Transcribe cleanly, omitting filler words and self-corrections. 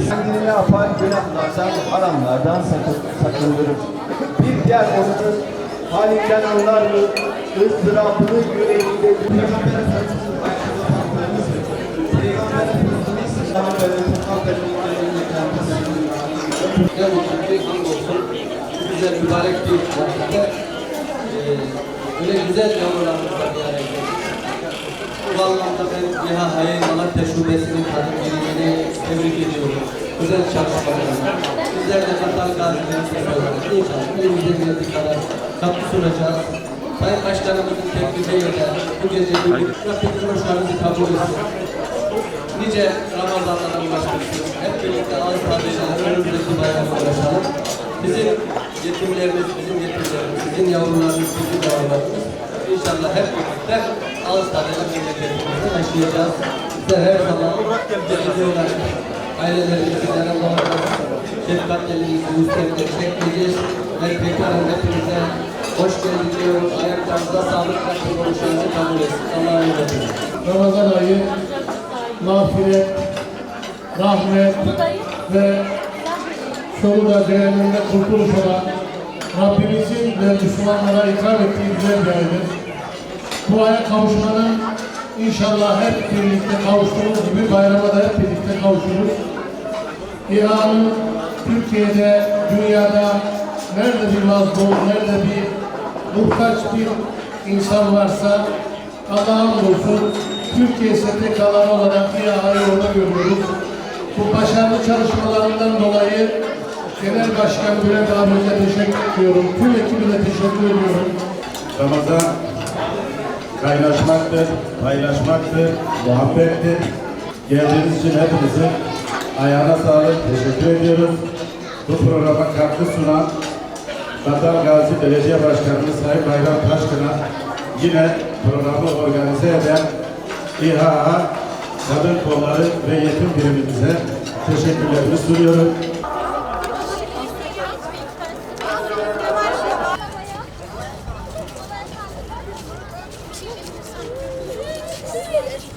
Kendini yapar, günahlardan, haramlardan sakındırır. Bir diğer konuda halinden anlar mı? ızdırapını yüreğinde Peygamber Efendimiz'in Ne mutlu ki hamdolsun güzel mübarek bir vakitte öyle güzel yavrularımız var yani. Bu anlamda ben Nihayet Malatya Şubesi'nin kadın birimini tebrik ediyorum. Güzel çalışmalarına. Bizler de Katar Gazi'nin seviyorlar. İnşallah elimizde geldiği kadar katkı sunacağız. Sayın Başkanımızın teklifiyle de bu gece Rabbim hoşlarınızı kabul etsin. Nice Ramazanlara ulaştırsın. Hep birlikte ağız tadıyla önümüzdeki bayramı ulaşalım. Bizim yetimlerimiz, sizin yavrularınız, bizim yavrularımız. İnşallah hep birlikte ağız tadıyla memleketimizi taşıyacağız. Size her zaman geleceğiz. Ailelerimizi, yanımlarımızı, şefkatlerimizi üstlerine çekmeyeceğiz. Ben tekrar hepinize hoş geldin diyorum. Ayaklarınıza sağlık, Rabbim konuşanızı kabul etsin. Allah'a emanet olun. Ramazan ayı mağfiret, rahmet ve Çorlu'da cehennemde kurtuluş olan Rabbimizin ve Müslümanlara ikram ettiği güzel bir aydır. Bu aya kavuşmanın inşallah hep birlikte kavuştuğumuz gibi bayrama da hep birlikte kavuşuruz. İHA'nın Türkiye'de, dünyada nerede bir mazlum, nerede bir muhtaç bir insan varsa Allah'a hamdolsun Türkiye STK'ları olarak İHA'yı orada görüyoruz. Bu başarılı çalışmalarından dolayı Genel Başkan Bülent abimize teşekkür ediyorum. Tüm ekibine teşekkür ediyorum. Ramazan kaynaşmaktır, paylaşmaktır, muhabbettir. Geldiğiniz için hepinizin ayağına sağlık, teşekkür ediyoruz. Bu programa katkı sunan Katar Gazi Belediye Başkanımız Sayın Bayram Taşkın'a, yine programı organize eden İHA, Kadın Kolları ve Yetim Birimimize teşekkürlerimi sunuyorum. Thank you.